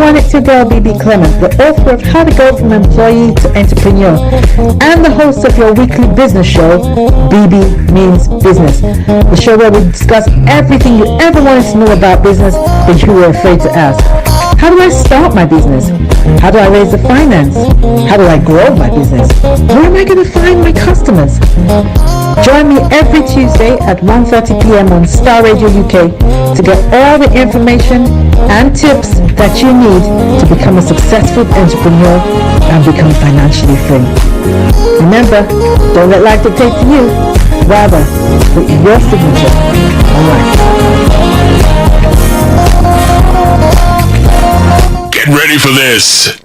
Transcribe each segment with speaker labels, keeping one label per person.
Speaker 1: everyone, it's your girl Bebe Clement, the author of How to Go from Employee to Entrepreneur and the host of your weekly business show, Bebe Means Business, the show where we discuss everything you ever wanted to know about business but you were afraid to ask. How do I start my business? How do I raise the finance? How do I grow my business? Where am I going to find my customers? Join me every Tuesday at 1:30 p.m. on Star Radio UK to get all the information and tips that you need to become a successful entrepreneur and become financially free. Remember, don't let life dictate to you. Rather, put your signature on life.
Speaker 2: Get ready for this.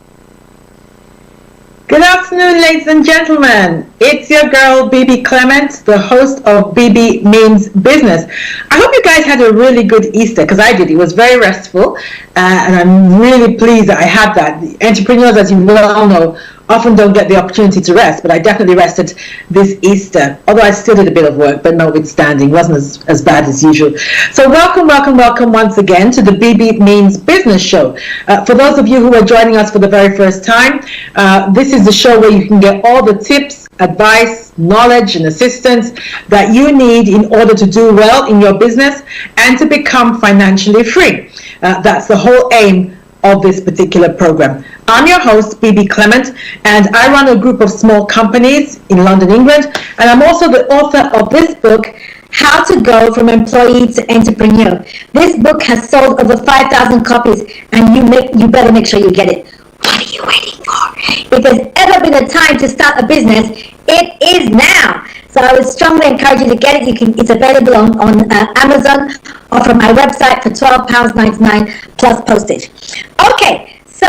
Speaker 3: Good afternoon, ladies and gentlemen. It's your girl, Bebe Clement, the host of Bebe Means Business. I hope you guys had a really good Easter, because I did. It was very restful, and I'm really pleased that I had that. The entrepreneurs, as you well know, often don't get the opportunity to rest, but I definitely rested this Easter, although I still did a bit of work, but notwithstanding, wasn't as bad as usual. So welcome once again to the Bebe Means Business Show. For those of you who are joining us for the very first time, this is the show where you can get all the tips, advice, knowledge, and assistance that you need in order to do well in your business and to become financially free. That's the whole aim of this particular program. I'm your host, Bebe Clement, and I run a group of small companies in London, England, and I'm also the author of this book, How to Go from Employee to Entrepreneur. This book has sold over 5,000 copies, and you better make sure you get it. What are you waiting for? If there's ever been a time to start a business, it is now. So I would strongly encourage you to get it. It's available on Amazon or from my website for £12.99 plus postage. Okay, so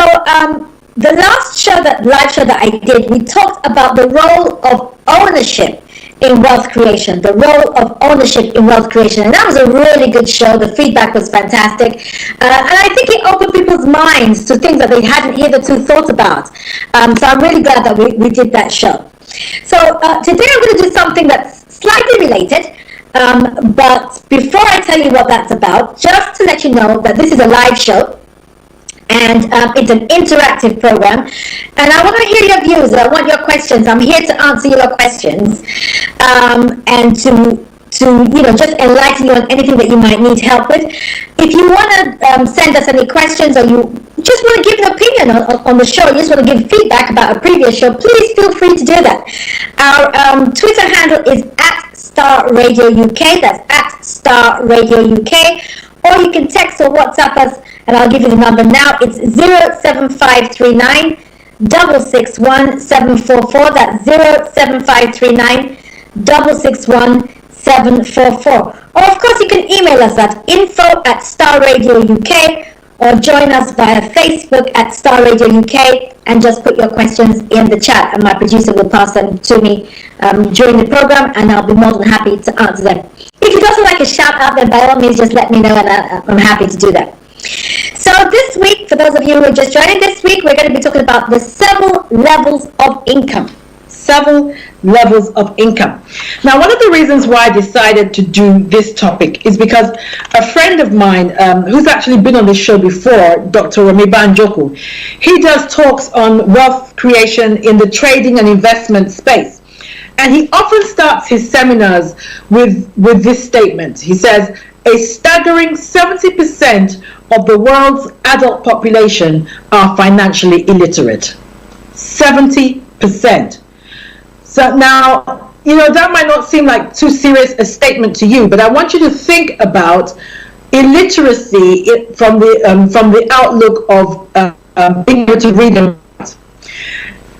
Speaker 3: the last live show that I did, we talked about the role of ownership in wealth creation, and that was a really good show. The feedback was fantastic, and I think it opened people's minds to things that they hadn't hitherto thought about. So I'm really glad that we did that show. So today I'm going to do something that's slightly related, but before I tell you what that's about, just to let you know that this is a live show, and it's an interactive program, and I want to hear your views. I want your questions. I'm here to answer your questions, and to just enlighten you on anything that you might need help with. If you want to send us any questions, or you just want to give an opinion on the show, you just want to give feedback about a previous show, please feel free to do that. Our Twitter handle is @StarRadioUK. That's @StarRadioUK. Or you can text or WhatsApp us, and I'll give you the number now. It's 07539 661 744. That's 07539 661 744. Or of course you can email us at info@StarRadioUK, or join us via Facebook at Star Radio UK and just put your questions in the chat, and my producer will pass them to me during the program, and I'll be more than happy to answer them. If you'd also like a shout out, then by all means just let me know, and I'm happy to do that. So this week, for those of you who are just joining this week, we're going to be talking about the several levels of income. Several levels of income. Now, one of the reasons why I decided to do this topic is because a friend of mine who's actually been on this show before, Dr. Rami Banjoku, he does talks on wealth creation in the trading and investment space. And he often starts his seminars with this statement. He says, a staggering 70% of the world's adult population are financially illiterate. 70%. So now, that might not seem like too serious a statement to you, but I want you to think about illiteracy from the outlook of being able to read and write.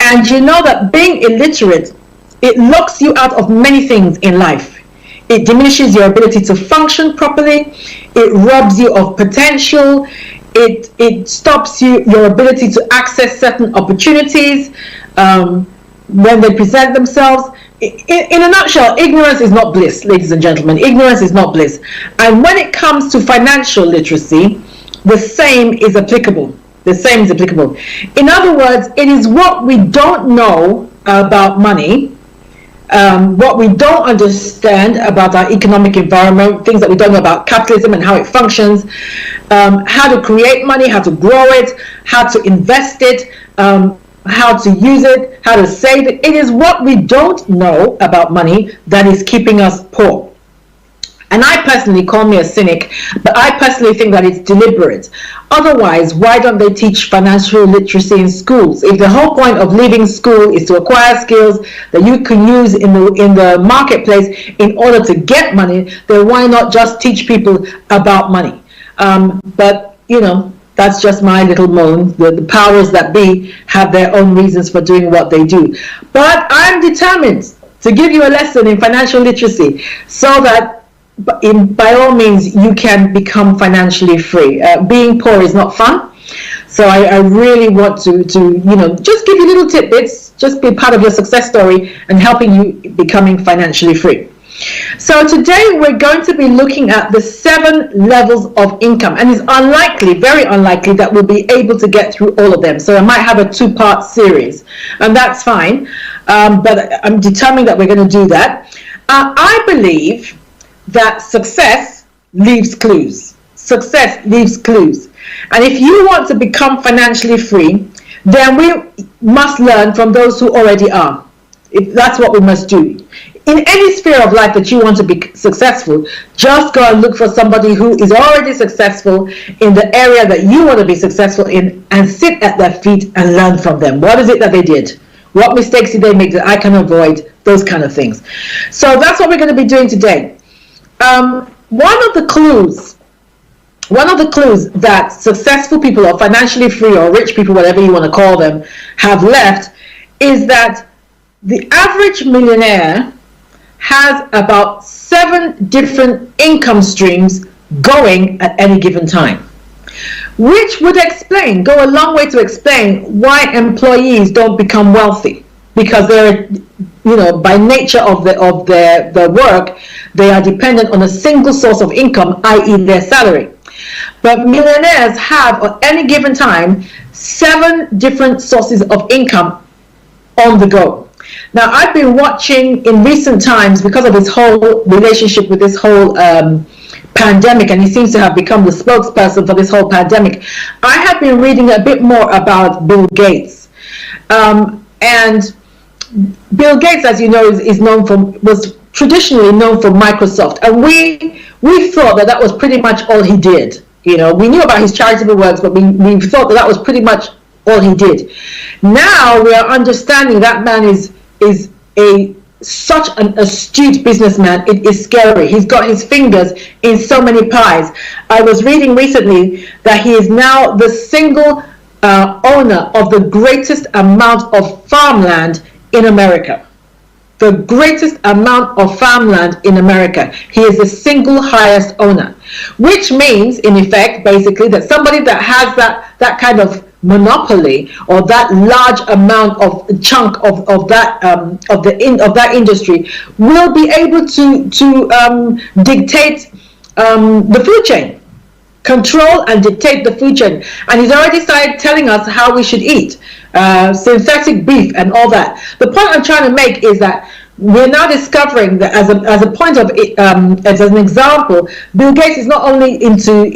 Speaker 3: And you know that being illiterate, it locks you out of many things in life. It diminishes your ability to function properly. It robs you of potential. It stops your ability to access certain opportunities when they present themselves. In a nutshell, ignorance is not bliss, ladies and gentlemen. Ignorance is not bliss. And when it comes to financial literacy, the same is applicable. In other words, it is what we don't know about money what we don't understand about our economic environment, things that we don't know about capitalism and how it functions, how to create money, how to grow it, how to invest it, how to use it, how to save it. It is what we don't know about money that is keeping us poor. And I personally, call me a cynic, but I personally think that it's deliberate. Otherwise, why don't they teach financial literacy in schools? If the whole point of leaving school is to acquire skills that you can use in the marketplace in order to get money, then why not just teach people about money? But, you know, that's just my little moan. The powers that be have their own reasons for doing what they do. But I'm determined to give you a lesson in financial literacy so that by all means you can become financially free. Being poor is not fun, so I really want to just give you little tidbits, just be part of your success story and helping you becoming financially free. So today we're going to be looking at the 7 levels of income, and it's unlikely, very unlikely, that we'll be able to get through all of them. So I might have a 2-part series, and that's fine, but I'm determined that we're going to do that. I believe that success leaves clues. Success leaves clues. And if you want to become financially free, then we must learn from those who already are. That's what we must do. In any sphere of life that you want to be successful, just go and look for somebody who is already successful in the area that you want to be successful in and sit at their feet and learn from them. What is it that they did? What mistakes did they make that I can avoid? Those kind of things. So that's what we're going to be doing today. One of the clues that successful people or financially free or rich people, whatever you want to call them, have left is that the average millionaire has about 7 different income streams going at any given time, which would go a long way to explain why employees don't become wealthy, because they're, by nature of their work, they are dependent on a single source of income, i.e. their salary. But millionaires have, at any given time, 7 different sources of income on the go. Now, I've been watching in recent times, because of his whole relationship with this whole pandemic, and he seems to have become the spokesperson for this whole pandemic, I have been reading a bit more about Bill Gates. And Bill Gates, as you know, was traditionally known for Microsoft, and we thought that was pretty much all he did. We knew about his charitable works, but we thought that was pretty much all he did. Now we are understanding that man is such an astute businessman. It is scary. He's got his fingers in so many pies. I was reading recently that he is now the single owner of the greatest amount of farmland in America. The greatest amount of farmland in America. He is the single highest owner, which means, in effect, basically, that somebody that has that kind of monopoly or that large amount of chunk of that industry will be able to dictate the food chain, control and dictate the food chain. And he's already started telling us how we should eat. Synthetic beef and all that. The point I'm trying to make is that we're now discovering that as a point of as an example, Bill Gates is not only into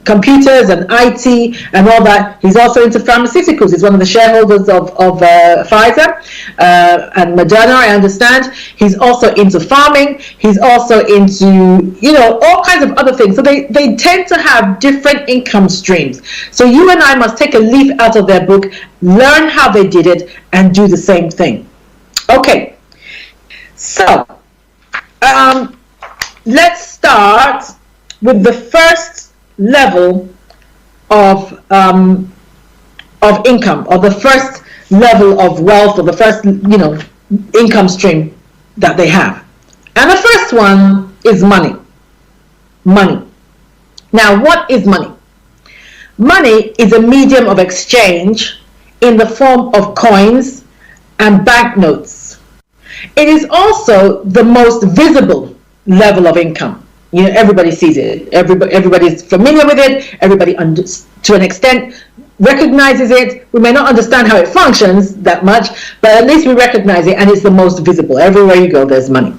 Speaker 3: computers and IT and all that. He's also into pharmaceuticals. He's one of the shareholders of Pfizer and Moderna, I understand. He's also into farming. He's also into all kinds of other things. So they tend to have different income streams. So you and I must take a leaf out of their book, learn how they did it, and do the same thing. Okay. So, let's start with the first level of income, or the first level of wealth, or the first income stream that they have. And the first one is money. Money. Now, what is money? Money is a medium of exchange in the form of coins and banknotes. It is also the most visible level of income. Everybody sees it. Everybody is familiar with it. Everybody, to an extent, recognizes it. We may not understand how it functions that much, but at least we recognize it, and it's the most visible. Everywhere you go, there's money.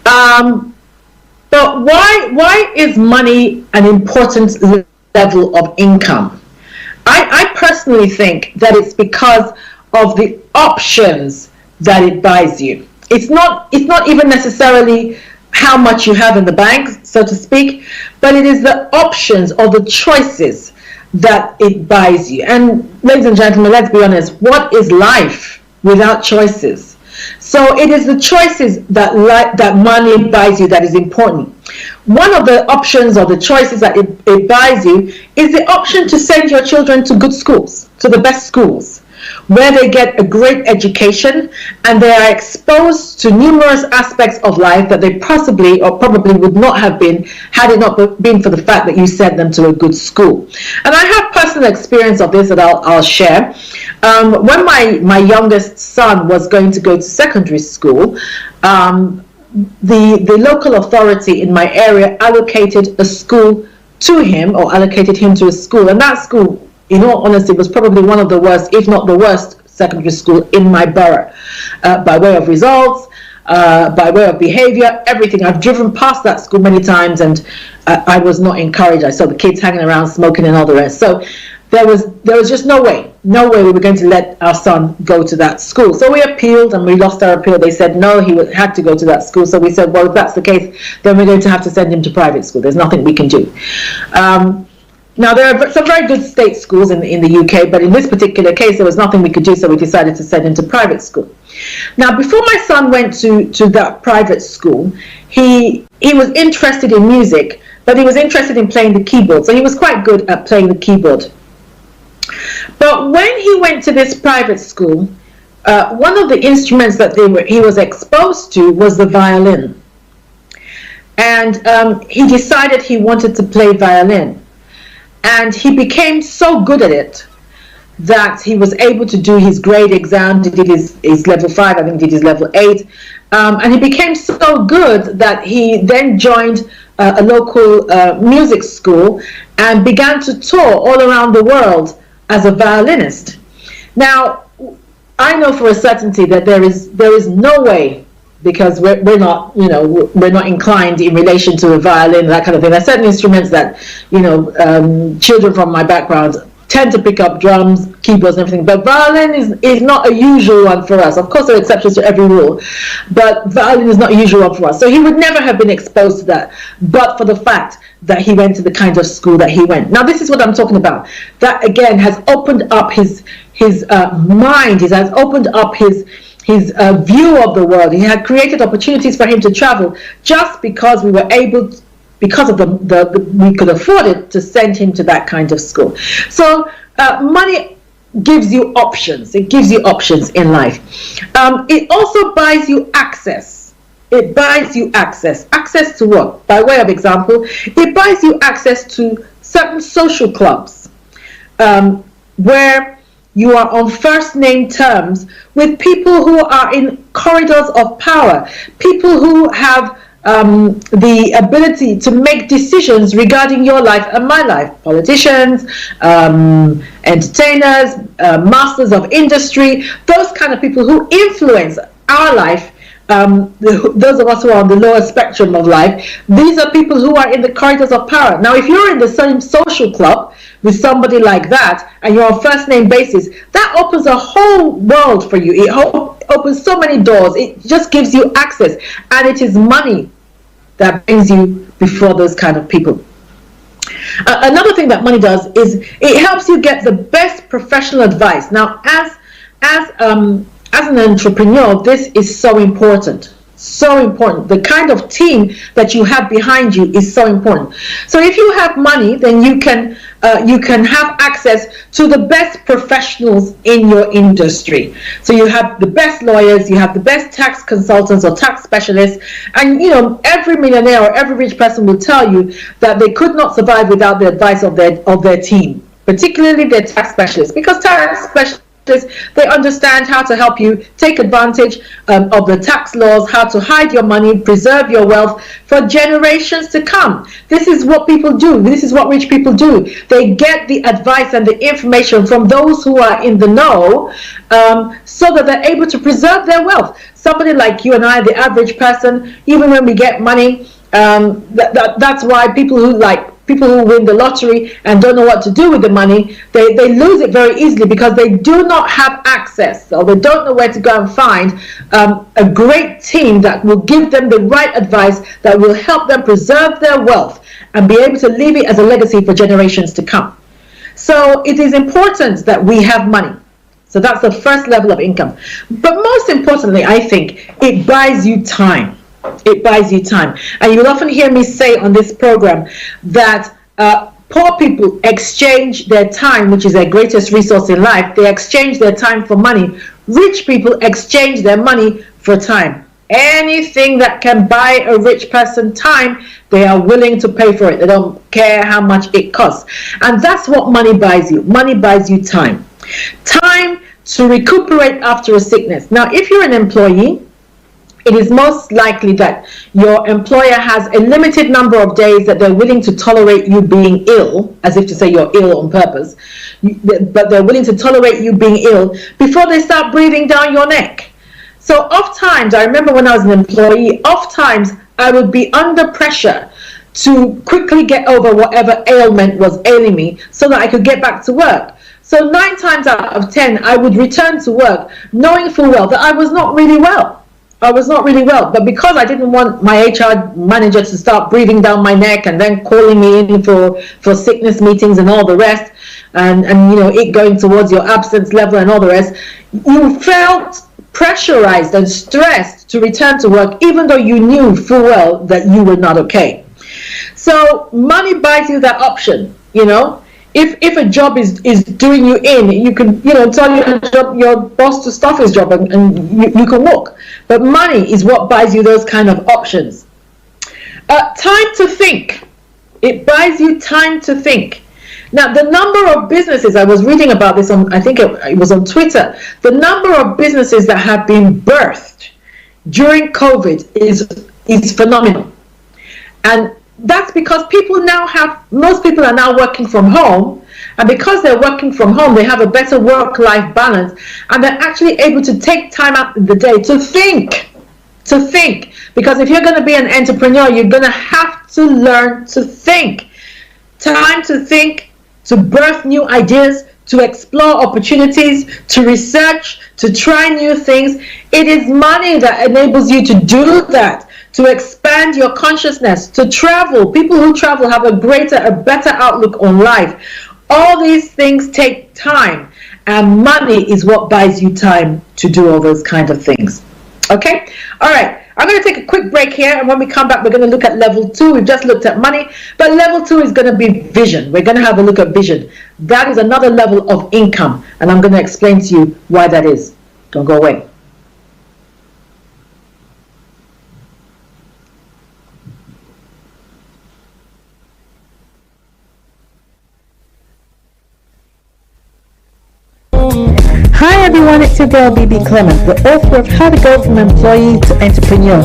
Speaker 3: But why is money an important level of income? I personally think that it's because of the options that it buys you. It's not even necessarily how much you have in the bank, so to speak, but it is the options or the choices that it buys you. And ladies and gentlemen, let's be honest, what is life without choices? So it is the choices that money buys you that is important. One of the options or the choices that it buys you is the option to send your children to good schools, to the best schools, where they get a great education and they are exposed to numerous aspects of life that they possibly or probably would not have been had it not been for the fact that you sent them to a good school. And I have personal experience of this that I'll share. When my youngest son was going to go to secondary school, the local authority in my area allocated a school to him, or allocated him to a school, and that school, in all honesty, was probably one of the worst, if not the worst, secondary school in my borough, by way of results, by way of behavior, everything. I've driven past that school many times, and I was not encouraged. I saw the kids hanging around, smoking, and all the rest. So there was just no way we were going to let our son go to that school. So we appealed, and we lost our appeal. They said no, he had to go to that school. So we said, well, if that's the case, then we're going to have to send him to private school. There's nothing we can do. Now, there are some very good state schools in the UK, but in this particular case, there was nothing we could do, so we decided to send him to private school. Now, before my son went to that private school, he was interested in music, but he was interested in playing the keyboard, so he was quite good at playing the keyboard. But when he went to this private school, one of the instruments that he was exposed to was the violin. And he decided he wanted to play violin. And he became so good at it that he was able to do his grade exam. He did his level 5, I think did his level 8. And he became so good that he then joined a local music school and began to tour all around the world as a violinist. Now, I know for a certainty that there is no way, because we're not inclined in relation to a violin, that kind of thing. There are certain instruments that, children from my background tend to pick up: drums, keyboards, and everything. But violin is not a usual one for us. Of course, there are exceptions to every rule, but violin is not a usual one for us. So he would never have been exposed to that, but for the fact that he went to the kind of school that he went. Now, this is what I'm talking about. That again has opened up his mind. It has opened up his view of the world. He had created opportunities for him to travel just because we were able to, because of we could afford it, to send him to that kind of school. So money gives you options. It gives you options in life. It also buys you access. It buys you access. Access to what? By way of example, it buys you access to certain social clubs where you are on first name terms with people who are in corridors of power, people who have the ability to make decisions regarding your life and my life. Politicians, entertainers, masters of industry, those kind of people who influence our life. Those of us who are on the lower spectrum of life, these are people who are in the corridors of power. Now, if you're in the same social club with somebody like that, and you're on first name basis, that opens a whole world for you. It opens so many doors. It just gives you access, and it is money that brings you before those kind of people. Another thing that money does is it helps you get the best professional advice. Now, as an entrepreneur, this is so important. So important. The kind of team that you have behind you is so important. So if you have money, then you can have access to the best professionals in your industry. So you have the best lawyers, you have the best tax consultants or tax specialists, and every millionaire or every rich person will tell you that they could not survive without the advice of their team, particularly their tax specialists, because tax specialists They understand how to help you take advantage of the tax laws, how to hide your money, preserve your wealth for generations to come. This is what people do. This is what rich people do. They get the advice and the information from those who are in the know, so that they're able to preserve their wealth. Somebody like you and I, the average person, even when we get money, that's why people who win the lottery and don't know what to do with the money, they lose it very easily because they do not have access, or they don't know where to go and find a great team that will give them the right advice that will help them preserve their wealth and be able to leave it as a legacy for generations to come. So it is important that we have money. So that's the first level of income. But most importantly, I think it buys you time. It buys you time. And you'll often hear me say on this program that poor people exchange their time, which is their greatest resource in life. They exchange their time for money. Rich people exchange their money for time. Anything that can buy a rich person time, they are willing to pay for it. They don't care how much it costs. And that's what money buys you. Money buys you time. Time to recuperate after a sickness. Now, if you're an employee, it is most likely that your employer has a limited number of days that they're willing to tolerate you being ill, as if to say you're ill on purpose, but they're willing to tolerate you being ill before they start breathing down your neck. So oft times, I remember when I was an employee, oft times I would be under pressure to quickly get over whatever ailment was ailing me so that I could get back to work. So 9 times out of 10, I would return to work knowing full well that I was not really well. But because I didn't want my HR manager to start breathing down my neck and then calling me in for sickness meetings and all the rest, and it going towards your absence level and all the rest, you felt pressurized and stressed to return to work, even though you knew full well that you were not okay. So money buys you that option, If a job is doing you in, you can tell your boss to stop his job and you can walk. But money is what buys you those kind of options. Time to think. It buys you time to think. Now, the number of businesses, I was reading about this on, I think it was on Twitter, the number of businesses that have been birthed during COVID is phenomenal. And that's because most people are now working from home, and because they're working from home, they have a better work-life balance, and they're actually able to take time out of the day to think. Because if you're going to be an entrepreneur, you're going to have to learn to think. Time to think, to birth new ideas, to explore opportunities, to research, to try new things. It is money that enables you to do that. To expand your consciousness, to travel. People who travel have a better outlook on life. All these things take time, and money is what buys you time to do all those kind of things. Okay? All right. I'm going to take a quick break here, and when we come back, we're going to look at level 2. We've just looked at money, but level 2 is going to be vision. We're going to have a look at vision. That is another level of income, and I'm going to explain to you why that is. Don't go away.
Speaker 1: Hi everyone, it's your girl Bebe Clement, the author of How to Go From Employee to Entrepreneur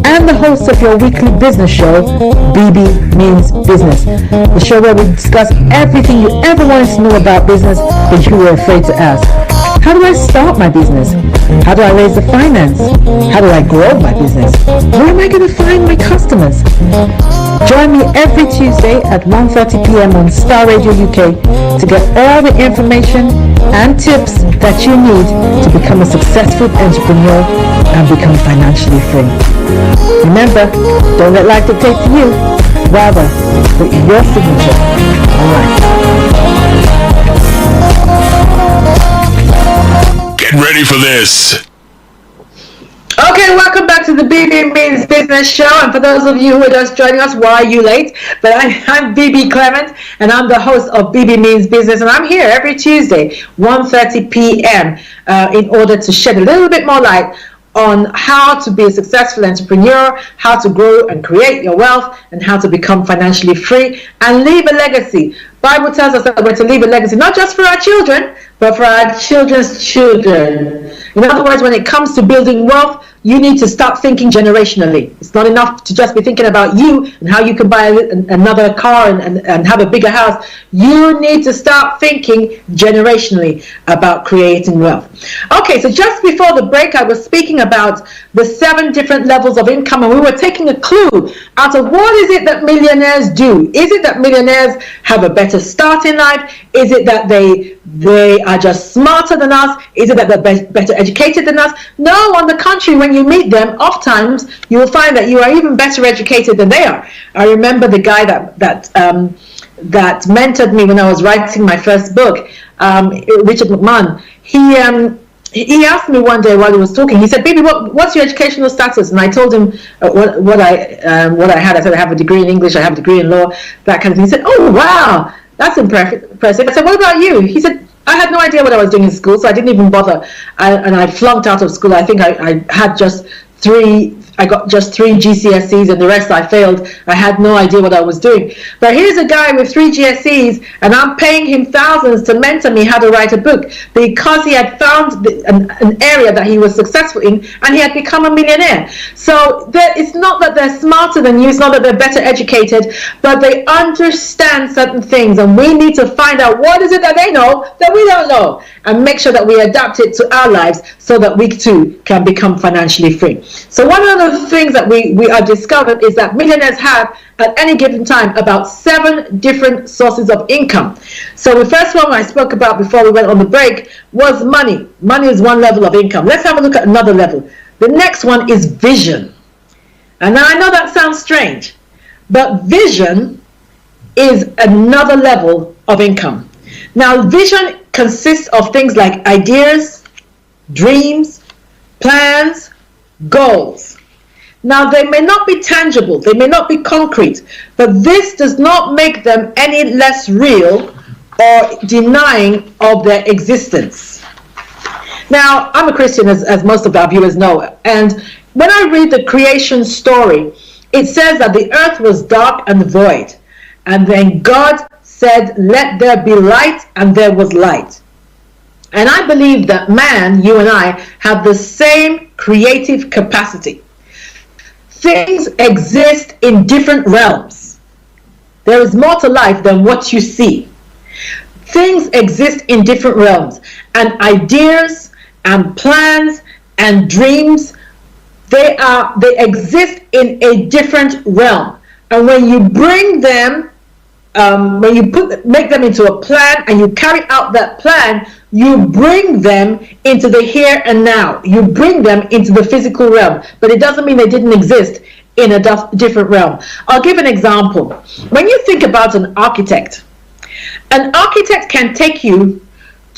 Speaker 1: and the host of your weekly business show, Bebe Means Business, the show where we discuss everything you ever wanted to know about business but you were afraid to ask. How do I start my business? How do I raise the finance? How do I grow my business? Where am I going to find my customers? Join me every Tuesday at 1:30 p.m. on Star Radio UK to get all the information and tips that you need to become a successful entrepreneur and become financially free. Remember, don't let life dictate to you. Rather, put your signature on life.
Speaker 2: Get ready for this.
Speaker 3: Okay, welcome back to the Bebe Means Business Show. And for those of you who are just joining us, why are you late? But I'm Bebe Clement, and I'm the host of Bebe Means Business. And I'm here every Tuesday, 1:30 p.m. In order to shed a little bit more light on how to be a successful entrepreneur, how to grow and create your wealth, and how to become financially free and leave a legacy. Bible tells us that we're to leave a legacy, not just for our children, but for our children's children. In other words, when it comes to building wealth, you need to start thinking generationally. It's not enough to just be thinking about you and how you can buy another car and have a bigger house. You need to start thinking generationally about creating wealth. Okay, so just before the break, I was speaking about the 7 different levels of income, and we were taking a clue out of what is it that millionaires do. Is it that millionaires have a better start in life? Is it that they are just smarter than us? Is it that they're better educated than us? No, on the contrary, when you meet them, oftentimes you will find that you are even better educated than they are. I remember the guy that mentored me when I was writing my first book, Richard McMahon. He asked me one day while he was talking. He said, "Baby, what's your educational status?" And I told him what I had. I said, "I have a degree in English. I have a degree in law, that kind of thing." He said, "Oh wow, that's impressive." I said, "What about you?" He said, "I had no idea what I was doing in school, so I didn't even bother. And I flunked out of school. I think I had just 3. I got just 3 GCSEs and the rest I failed. I had no idea what I was doing." But here's a guy with 3 GCSEs, and I'm paying him thousands to mentor me how to write a book because he had found an area that he was successful in, and he had become a millionaire. So it's not that they're smarter than you, it's not that they're better educated, but they understand certain things, and we need to find out what is it that they know that we don't know, and make sure that we adapt it to our lives so that we too can become financially free. So one of the things that we have discovered is that millionaires have at any given time about 7 different sources of income. So the first one I spoke about before we went on the break was money. Money is one level of income. Let's have a look at another level. The next one is vision. And now I know that sounds strange, but vision is another level of income. Now, vision consists of things like ideas, dreams, plans, goals. Now, they may not be tangible, they may not be concrete, but this does not make them any less real or denying of their existence. Now, I'm a Christian, as most of our viewers know, and when I read the creation story, it says that the earth was dark and void, and then God said, "Let there be light," and there was light. And I believe that man, you and I, have the same creative capacity. Things exist in different realms. There is more to life than what you see. Things exist in different realms, and ideas and plans and dreams, they exist in a different realm. And when you bring them, when you make them into a plan and you carry out that plan, you bring them into the here and now. You bring them into the physical realm, but it doesn't mean they didn't exist in a different realm. I'll give an example. When you think about an architect can take you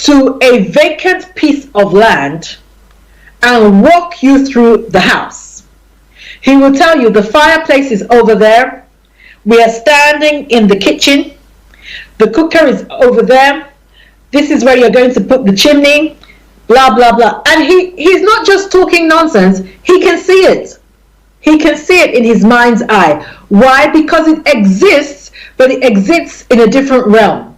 Speaker 3: to a vacant piece of land and walk you through the house. He will tell you the fireplace is over there. We are standing in the kitchen. The cooker is over there. This is where you're going to put the chimney, blah, blah, blah. And he's not just talking nonsense. He can see it. He can see it in his mind's eye. Why? Because it exists, but it exists in a different realm.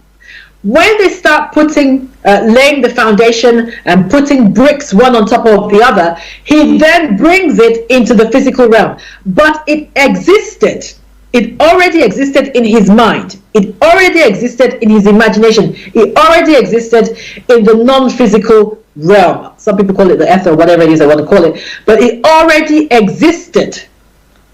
Speaker 3: When they start laying the foundation and putting bricks one on top of the other, he then brings it into the physical realm. But it existed. It already existed in his mind. It already existed in his imagination. It already existed in the non-physical realm. Some people call it the ether, whatever it is they want to call it. But it already existed.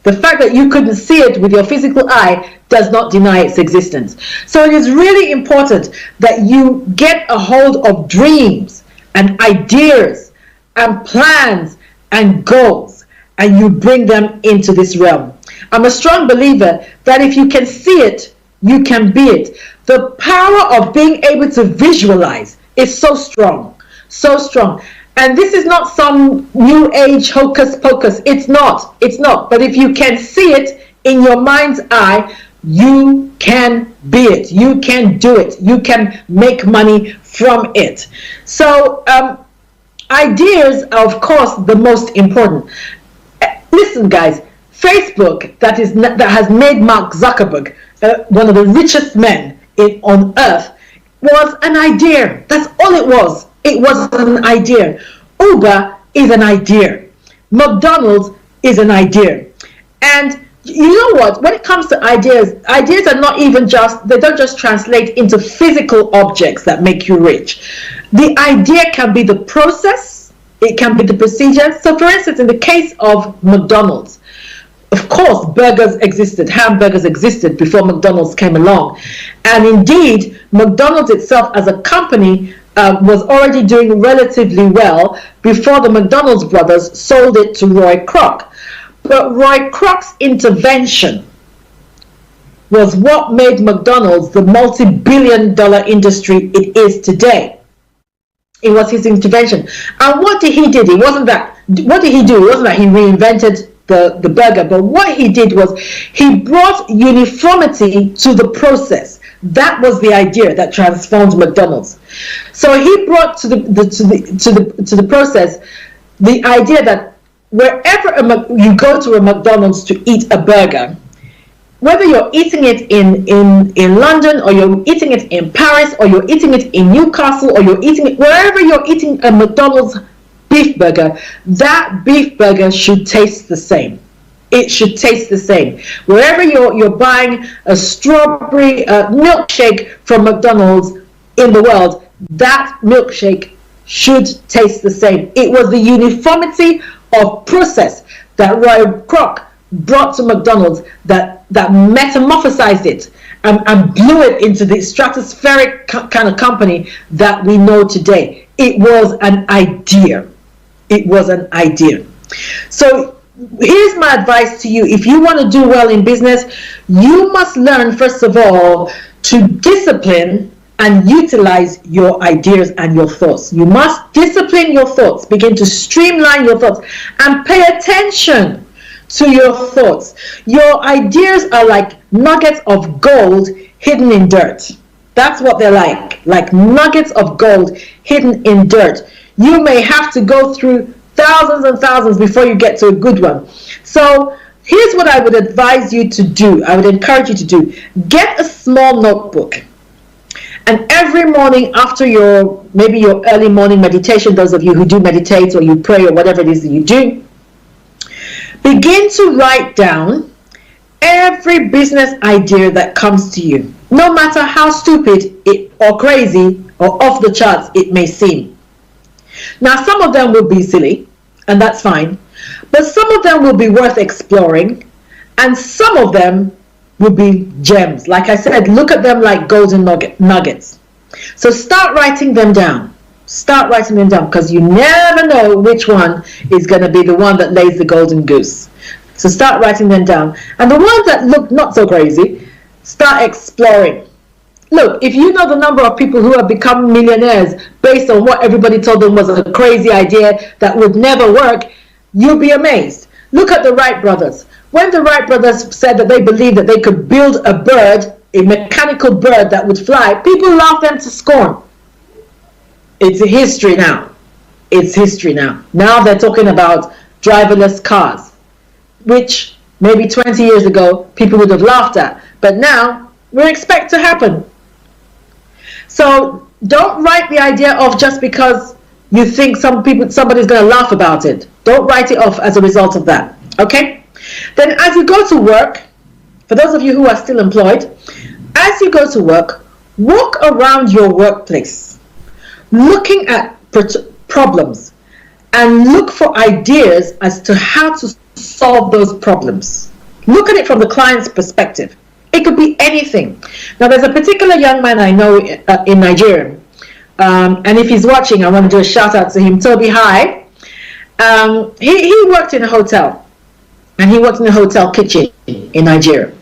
Speaker 3: The fact that you couldn't see it with your physical eye does not deny its existence. So it is really important that you get a hold of dreams and ideas and plans and goals, and you bring them into this realm. I'm a strong believer that if you can see it, you can be it. The power of being able to visualize is so strong, so strong. And this is not some new age hocus pocus. It's not. But if you can see it in your mind's eye, you can be it. You can do it. You can make money from it. So Ideas are, of course, the most important. Listen, guys, Facebook that has made Mark Zuckerberg one of the richest men on earth was an idea. That's all it was. It was an idea. Uber is an idea. McDonald's is an idea. And you know what? When it comes to ideas are not even they don't just translate into physical objects that make you rich. The idea can be the process, it can be the procedure. So for instance, in the case of McDonald's, of course, burgers existed, hamburgers existed before McDonald's came along. And indeed, McDonald's itself as a company was already doing relatively well before the McDonald's brothers sold it to Roy Kroc. But Roy Kroc's intervention was what made McDonald's the multi-billion-dollar industry it is today. It was his intervention. And what did he do? It wasn't that he reinvented the burger, but what he did was he brought uniformity to the process. That was the idea that transformed McDonald's. So he brought to the process the idea that wherever you go to a McDonald's to eat a burger, whether you're eating it in London, or you're eating it in Paris, or you're eating it in Newcastle, or you're eating it wherever you're eating a McDonald's beef burger, that beef burger should taste the same. It should taste the same. Wherever you're buying a strawberry milkshake from McDonald's in the world, that milkshake should taste the same. It was the uniformity of process that Roy Kroc brought to McDonald's that metamorphosized it and blew it into the stratospheric kind of company that we know today. It was an idea. It was an idea. So here's my advice to you. If you want to do well in business, you must learn, first of all, to discipline and utilize your ideas and your thoughts. You must discipline your thoughts, begin to streamline your thoughts, and pay attention to your thoughts. Your ideas are like nuggets of gold hidden in dirt. That's what they're like nuggets of gold hidden in dirt. You may have to go through thousands and thousands before you get to a good one. So here's what I would advise you to do. I would encourage you to do. Get a small notebook. And every morning after your early morning meditation, those of you who do meditate or you pray or whatever it is that you do, begin to write down every business idea that comes to you, no matter how stupid or crazy or off the charts it may seem. Now, some of them will be silly, and that's fine, but some of them will be worth exploring, and some of them will be gems. Like I said, look at them like golden nuggets. So start writing them down. Start writing them down, because you never know which one is going to be the one that lays the golden goose. So start writing them down. And the ones that look not so crazy, start exploring. Look, if you know the number of people who have become millionaires based on what everybody told them was a crazy idea that would never work, you'll be amazed. Look at the Wright brothers. When the Wright brothers said that they believed that they could build a bird, a mechanical bird that would fly, people laughed them to scorn. It's history now. It's history now. Now they're talking about driverless cars, which maybe 20 years ago people would have laughed at. But now we expect to happen. So don't write the idea off just because you think somebody's going to laugh about it. Don't write it off as a result of that. Okay? Then as you go to work, for those of you who are still employed, as you go to work, walk around your workplace, looking at problems, and look for ideas as to how to solve those problems. Look at it from the client's perspective. It could be anything. Now, there's a particular young man I know in Nigeria, and if he's watching, I want to do a shout out to him. Toby, hi. He worked in a hotel, and he worked in a hotel kitchen in Nigeria,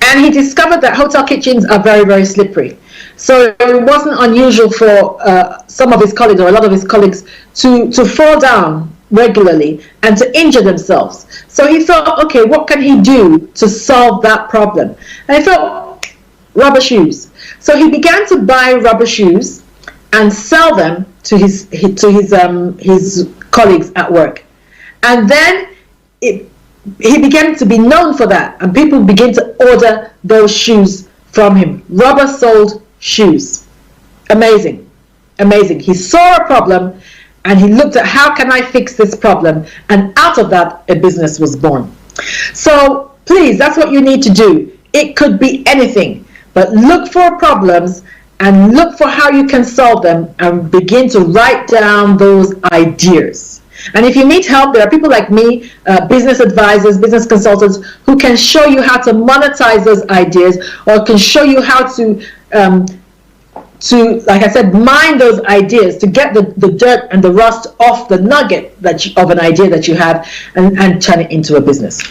Speaker 3: and he discovered that hotel kitchens are very, very slippery. So it wasn't unusual for some of his colleagues, or a lot of his colleagues, to fall down regularly and to injure themselves. So he thought, okay, what can he do to solve that problem? And he thought, rubber shoes. So he began to buy rubber shoes and sell them his colleagues at work, and then he began to be known for that, and people began to order those shoes from him, rubber-soled shoes. Amazing, amazing. He saw a problem, and he looked at how can I fix this problem, and out of that, a business was born. So please, that's what you need to do. It could be anything, but look for problems and look for how you can solve them, and begin to write down those ideas. And if you need help, there are people like me, business advisors, business consultants, who can show you how to monetize those ideas, or can show you how to, like I said, mine those ideas to get the dirt and the rust off the nugget of an idea that you have, and turn it into a business.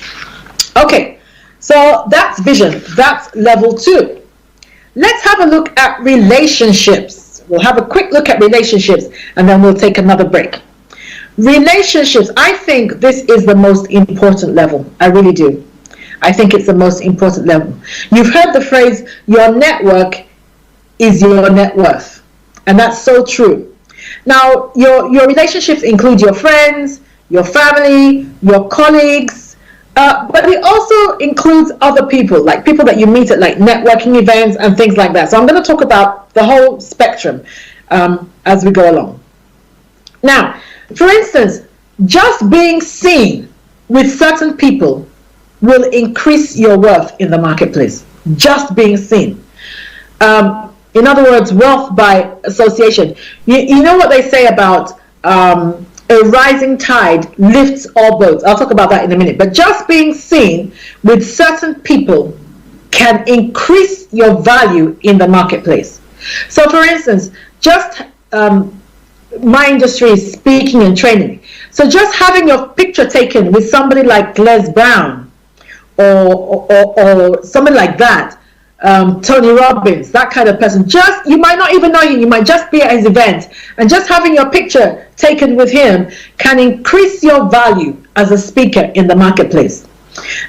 Speaker 3: Okay, so that's vision. That's level 2. Let's have a look at relationships. We'll have a quick look at relationships, and then we'll take another break. Relationships, I think this is the most important level. I really do. I think it's the most important level. You've heard the phrase, your network is your net worth. And that's so true. Now, your relationships include your friends, your family, your colleagues, but it also includes other people, like people that you meet at like networking events and things like that. So I'm going to talk about the whole spectrum as we go along. Now, for instance, just being seen with certain people will increase your worth in the marketplace. Just being seen. In other words, wealth by association. You know what they say about a rising tide lifts all boats. I'll talk about that in a minute. But just being seen with certain people can increase your value in the marketplace. So for instance, just my industry is speaking and training. So just having your picture taken with somebody like Les Brown or somebody like that, Tony Robbins, that kind of person, just, you might not even know him, you might just be at his event, and just having your picture taken with him can increase your value as a speaker in the marketplace.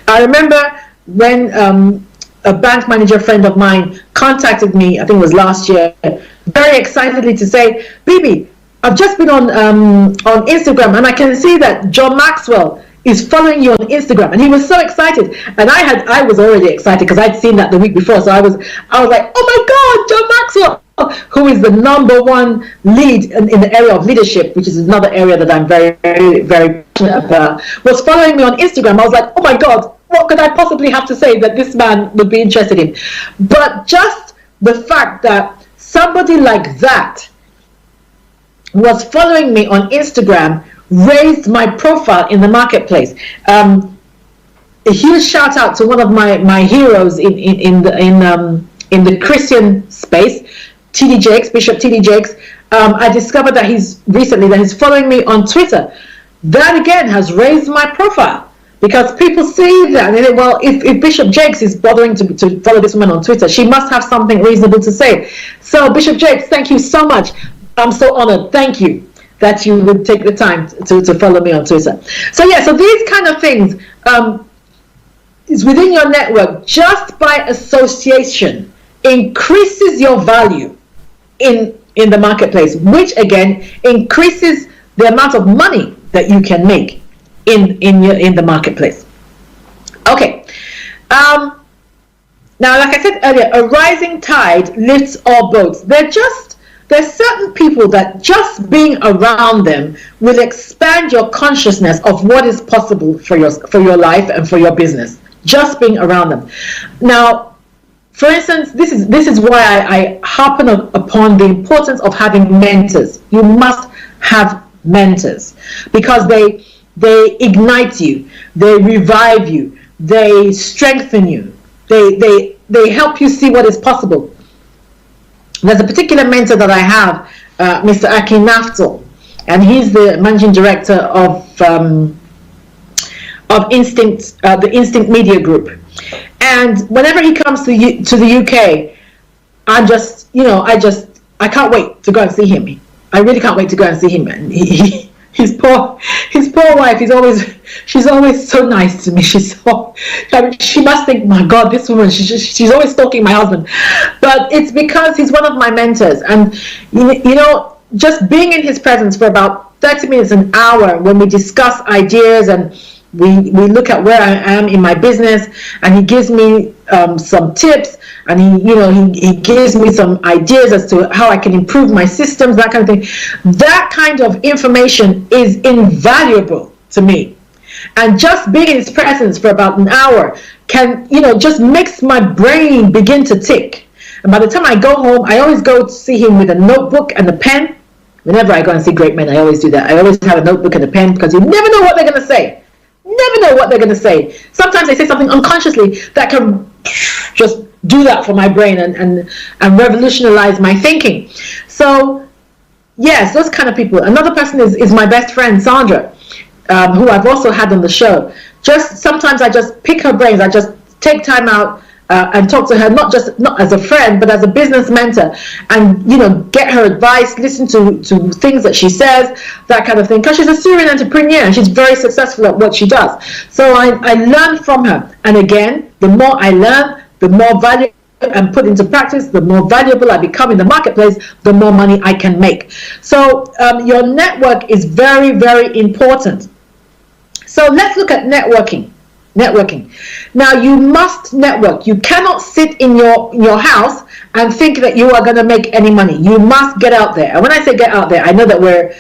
Speaker 3: I remember when a bank manager friend of mine contacted me, I think it was last year, very excitedly to say, Bebe, I've just been on Instagram, and I can see that John Maxwell is following you on Instagram. And he was so excited, and I was already excited because I'd seen that the week before. So I was like, oh my God, John Maxwell, who is the #1 lead in the area of leadership, which is another area that I'm very, very, very passionate about, was following me on Instagram. I was like, oh my God, what could I possibly have to say that this man would be interested in? But just the fact that somebody like that was following me on Instagram raised my profile in the marketplace. A huge shout out to one of my heroes in the Christian space, TD Jakes, Bishop TD Jakes. I discovered that he's following me on Twitter. That again has raised my profile, because people see that and they say, well, if Bishop Jakes is bothering to follow this woman on Twitter, she must have something reasonable to say. So Bishop Jakes, thank you so much. I'm so honored. Thank you that you would take the time to follow me on Twitter. So yeah, so these kind of things is within your network, just by association, increases your value in the marketplace, which again increases the amount of money that you can make in the marketplace. Okay. Now, like I said earlier, a rising tide lifts all boats. There's certain people that just being around them will expand your consciousness of what is possible for your life and for your business. Just being around them. Now, for instance, this is why I harpen upon the importance of having mentors. You must have mentors, because they ignite you, they revive you, they strengthen you, they help you see what is possible. There's a particular mentor that I have, Mr. Aki Naftal, and he's the managing director of Instinct, the Instinct Media Group. And whenever he comes to the UK, I can't wait to go and see him. I really can't wait to go and see him. And his poor wife, she's always so nice to me. She must think, my God, this woman, she's always stalking my husband. But it's because he's one of my mentors. And you know, just being in his presence for about 30 minutes, an hour, when we discuss ideas and we look at where I am in my business, and he gives me some tips, and he gives me some ideas as to how I can improve my systems, that kind of thing. That kind of information is invaluable to me. And just being in his presence for about an hour can, just makes my brain begin to tick. And by the time I go home, I always go to see him with a notebook and a pen. Whenever I go and see great men, I always do that. I always have a notebook and a pen, because you never know what they're going to say. Never know what they're going to say. Sometimes they say something unconsciously that can just do that for my brain and revolutionize my thinking. So, yes, those kind of people. Another person is my best friend, Sandra, who I've also had on the show. Sometimes I just pick her brains. I just take time out and talk to her, not as a friend, but as a business mentor, and get her advice, listen to things that she says, that kind of thing, because she's a serial entrepreneur and she's very successful at what she does. So I learn from her, and again, the more I learn, the more value and put into practice, the more valuable I become in the marketplace, the more money I can make. So your network is very, very important. So let's look at networking. Now, you must network. You cannot sit in your house and think that you are going to make any money. You must get out there. And when I say get out there, I know that we're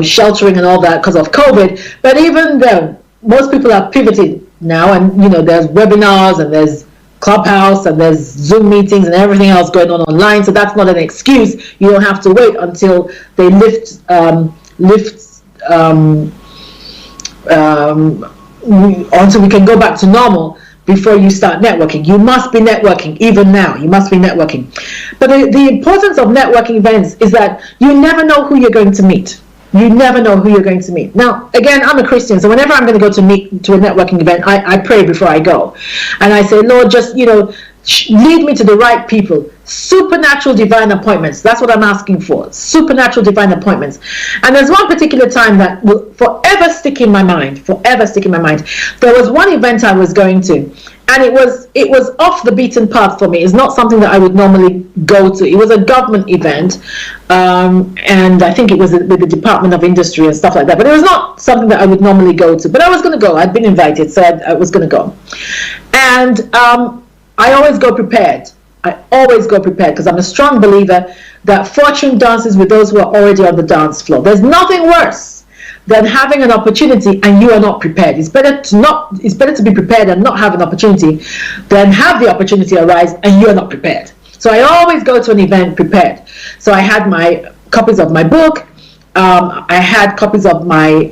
Speaker 3: sheltering and all that because of COVID. But even though most people are pivoted now, and there's webinars and there's Clubhouse and there's Zoom meetings and everything else going on online, so that's not an excuse. You don't have to wait until they lift until we can go back to normal before you start networking. You must be networking. Even now, you must be networking. But the importance of networking events is that you never know who you're going to meet. You never know who you're going to meet. Now, again, I'm a Christian, so whenever I'm going to go to a networking event, I pray before I go, and I say, Lord, just lead me to the right people. Supernatural divine appointments. That's what I'm asking for. Supernatural divine appointments. And there's one particular time that will forever stick in my mind. There was one event I was going to, and it was off the beaten path for me. It's not something that I would normally go to. It was a government event, and I think it was with the Department of Industry and stuff like that. But it was not something that I would normally go to. But I was going to go. I'd been invited, so I was going to go. And I always go prepared. Because I'm a strong believer that fortune dances with those who are already on the dance floor. There's nothing worse than having an opportunity and you are not prepared. It's better to be prepared and not have an opportunity than have the opportunity arise and you are not prepared. So I always go to an event prepared. So I had my copies of my book. I had copies of my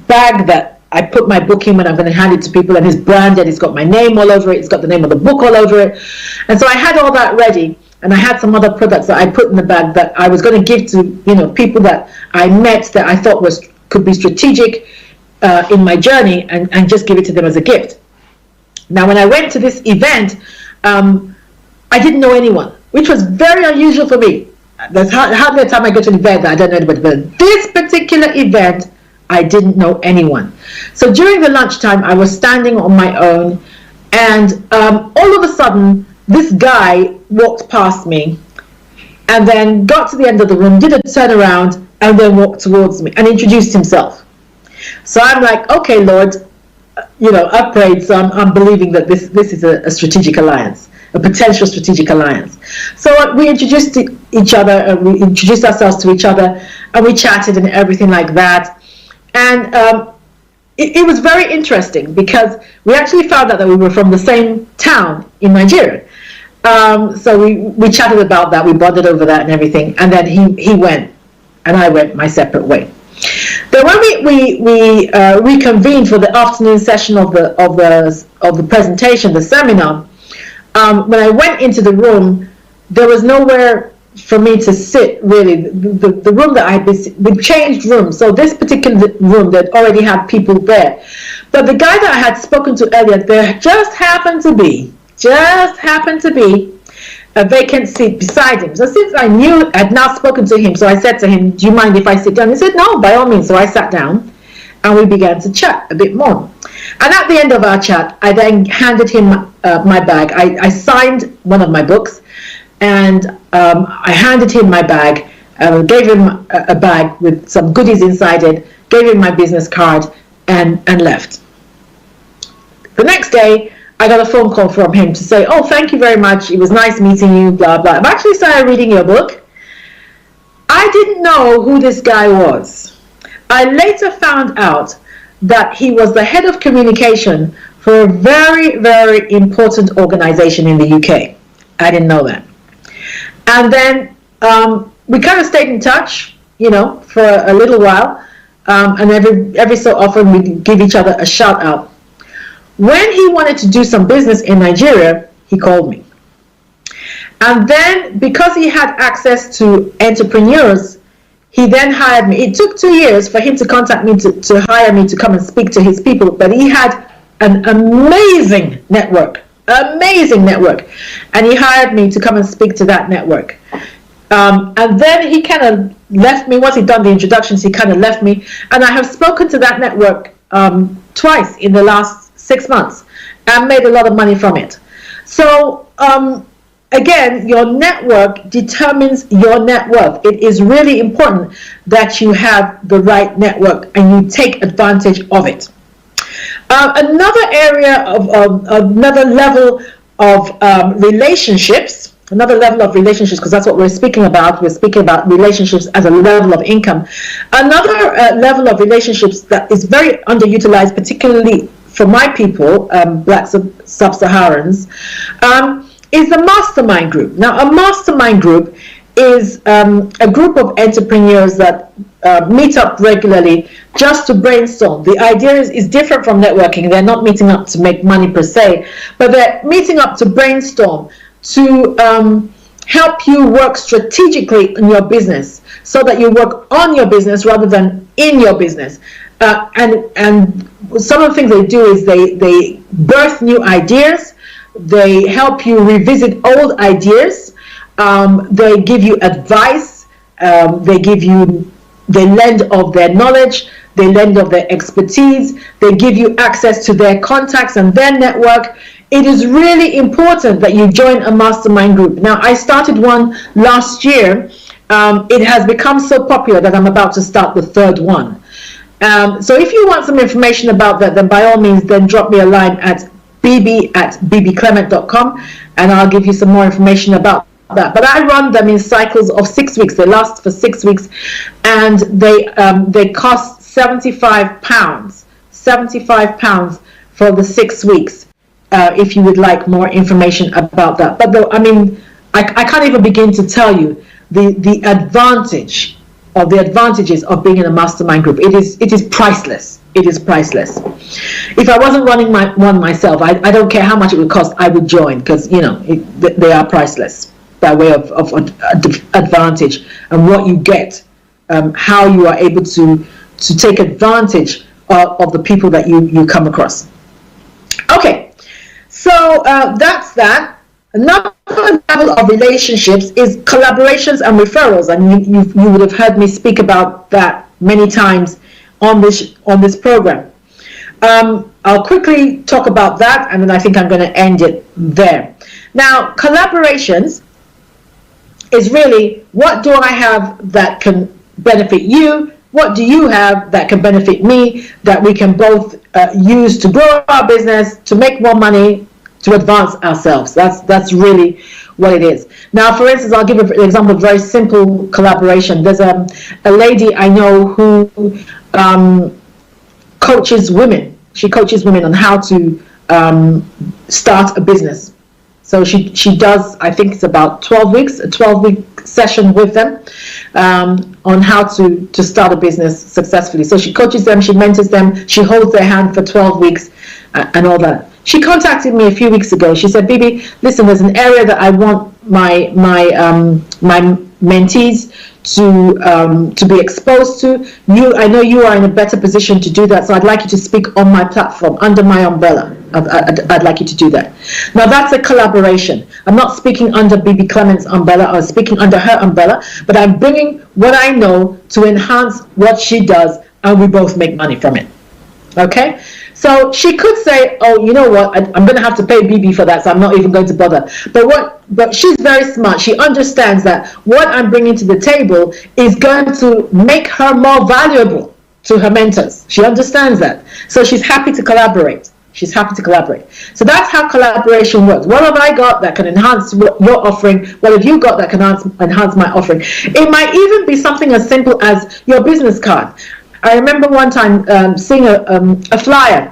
Speaker 3: bag that I put my book in when I'm going to hand it to people, and it's branded. It's got my name all over it. It's got the name of the book all over it. And so I had all that ready, and I had some other products that I put in the bag that I was going to give to people that I met that I thought could be strategic in my journey, and just give it to them as a gift. Now, when I went to this event, I didn't know anyone, which was very unusual for me. There's hardly a time I go to an event that I don't know anybody. But this particular event, I didn't know anyone. So during the lunchtime, I was standing on my own, and all of a sudden, this guy walked past me, and then got to the end of the room, did a turnaround, and then walked towards me and introduced himself. So I'm like, okay, Lord, I've prayed, so I'm believing that this is a strategic alliance, a potential strategic alliance. So we introduced each other, and we introduced ourselves to each other, and we chatted and everything like that. And it was very interesting because we actually found out that we were from the same town in Nigeria. So we chatted about that, we bonded over that and everything, and then he went and I went my separate way. Then when we reconvened for the afternoon session of the presentation, the seminar, when I went into the room, there was nowhere for me to sit, really. The room that I had been, we changed rooms, so this particular room that already had people there, but the guy that I had spoken to earlier, there just happened to be a vacant seat beside him. So since I knew I'd now spoken to him, so I said to him, do you mind if I sit down? He said, no, by all means. So I sat down and we began to chat a bit more. And at the end of our chat, I then handed him my bag. I signed one of my books, and I handed him my bag, gave him a bag with some goodies inside it, gave him my business card, and left. The next day, I got a phone call from him to say, "Oh, thank you very much. It was nice meeting you, blah, blah. I've actually started reading your book." I didn't know who this guy was. I later found out that he was the head of communication for a very, very important organization in the UK. I didn't know that. And then we kind of stayed in touch, for a little while. And every so often we give each other a shout out. When he wanted to do some business in Nigeria, he called me. And then because he had access to entrepreneurs, he then hired me. It took 2 years for him to contact me to hire me to come and speak to his people, but he had an amazing network. And he hired me to come and speak to that network. And then he kind of left me. Once he'd done the introductions, he kind of left me. And I have spoken to that network twice in the last 6 months and made a lot of money from it. So again, your network determines your net worth. It is really important that you have the right network and you take advantage of it. Another area another level of relationships, because that's what we're speaking about. We're speaking about relationships as a level of income. Another level of relationships that is very underutilized, particularly for my people, Black Sub-Saharans, is the mastermind group. Now, a mastermind group is a group of entrepreneurs that meet up regularly just to brainstorm. The idea is different from networking. They're not meeting up to make money per se, but they're meeting up to brainstorm, to help you work strategically in your business so that you work on your business rather than in your business. And some of the things they do is they birth new ideas. They help you revisit old ideas. They give you advice. They lend of their knowledge. They lend of their expertise. They give you access to their contacts and their network. It is really important that you join a mastermind group. Now, I started one last year. It has become so popular that I'm about to start the third one. So if you want some information about that, then by all means, then drop me a line at bb@bbclement.com and I'll give you some more information about that. But I run them in cycles of 6 weeks. They last for 6 weeks, and they cost £75. £75 for the 6 weeks. If you would like more information about that. But I can't even begin to tell you the advantages of being in a mastermind group. It is priceless. It is priceless. If I wasn't running one myself, I don't care how much it would cost, I would join, because they are priceless by way of advantage and what you get, how you are able to take advantage of the people that you come across. Okay, so that's that. Another level of relationships is collaborations and referrals, and you would have heard me speak about that many times on this program. I'll quickly talk about that, and then I think I'm going to end it there. Now, collaborations is really, what do I have that can benefit you? What do you have that can benefit me, that we can both use to grow our business, to make more money, to advance ourselves? That's really what it is. Now, for instance, I'll give an example of a very simple collaboration. There's a lady I know who coaches women. She coaches women on how to start a business. So she does, I think it's about 12 weeks, a 12-week session with them on how to start a business successfully. So she coaches them, she mentors them, she holds their hand for 12 weeks and all that. She contacted me a few weeks ago. She said, "Bebe, listen, there's an area that I want my mentees to be exposed to. I know you are in a better position to do that, so I'd like you to speak on my platform, under my umbrella. I'd like you to do that." Now, that's a collaboration. I'm not speaking under Bebe Clement's umbrella or speaking under her umbrella, but I'm bringing what I know to enhance what she does, and we both make money from it. Okay? So she could say, oh, you know what, I'm going to have to pay BB for that, so I'm not even going to bother. But she's very smart. She understands that what I'm bringing to the table is going to make her more valuable to her mentors. She understands that. So she's happy to collaborate. She's happy to collaborate. So that's how collaboration works. What have I got that can enhance your offering? What have you got that can enhance my offering? It might even be something as simple as your business card. I remember one time seeing a flyer.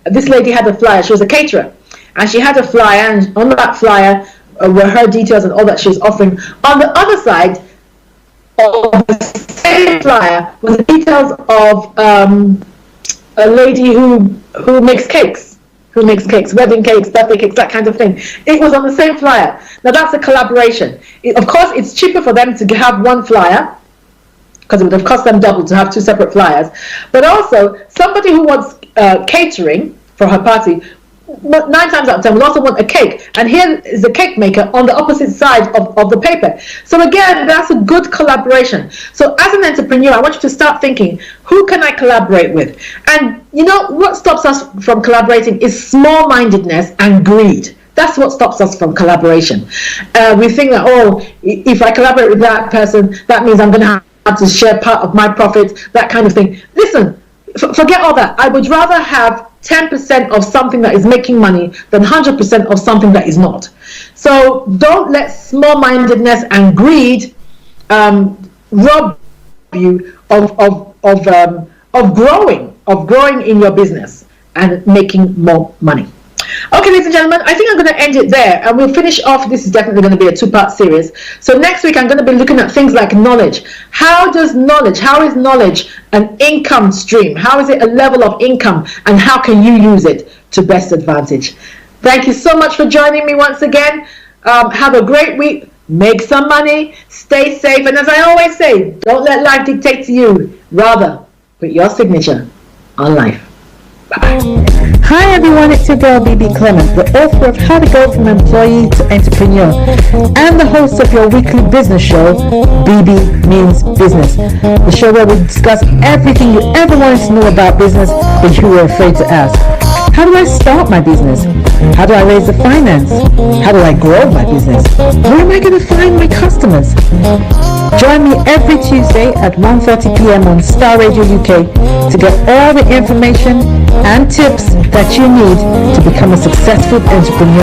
Speaker 3: This lady had a flyer. She was a caterer. And she had a flyer, and on that flyer were her details and all that she was offering. On the other side of the same flyer was the details of a lady who makes cakes. Wedding cakes, birthday cakes, that kind of thing. It was on the same flyer. Now that's a collaboration. Of course, it's cheaper for them to have one flyer, because it would have cost them double to have two separate flyers. But also, somebody who wants catering for her party, 9 times out of 10 will also want a cake. And here is a cake maker on the opposite side of the paper. So again, that's a good collaboration. So as an entrepreneur, I want you to start thinking, who can I collaborate with? And you know, what stops us from collaborating is small-mindedness and greed. That's what stops us from collaboration. We think that, oh, if I collaborate with that person, that means I'm going to have to share part of my profits, that kind of thing. Listen, forget all that. I would rather have 10% of something that is making money than 100% of something that is not. So don't let small-mindedness and greed rob you of growing in your business and making more money. Okay, ladies and gentlemen, I think I'm going to end it there, and we'll finish off. This is definitely going to be a 2-part series. So next week, I'm going to be looking at things like knowledge. How is knowledge an income stream? How is it a level of income, and how can you use it to best advantage? Thank you so much for joining me once again. Have a great week. Make some money. Stay safe. And as I always say, don't let life dictate to you. Rather, put your signature on life. Bye-bye.
Speaker 1: Hi everyone, it's your girl Bebe Clement, the author of How to Go from Employee to Entrepreneur and the host of your weekly business show, Bebe Means Business, the show where we discuss everything you ever wanted to know about business but you were afraid to ask. How do I start my business? How do I raise the finance? How do I grow my business? Where am I going to find my customers? Join me every Tuesday at 1:30 p.m. on Star Radio UK to get all the information and tips that you need to become a successful entrepreneur.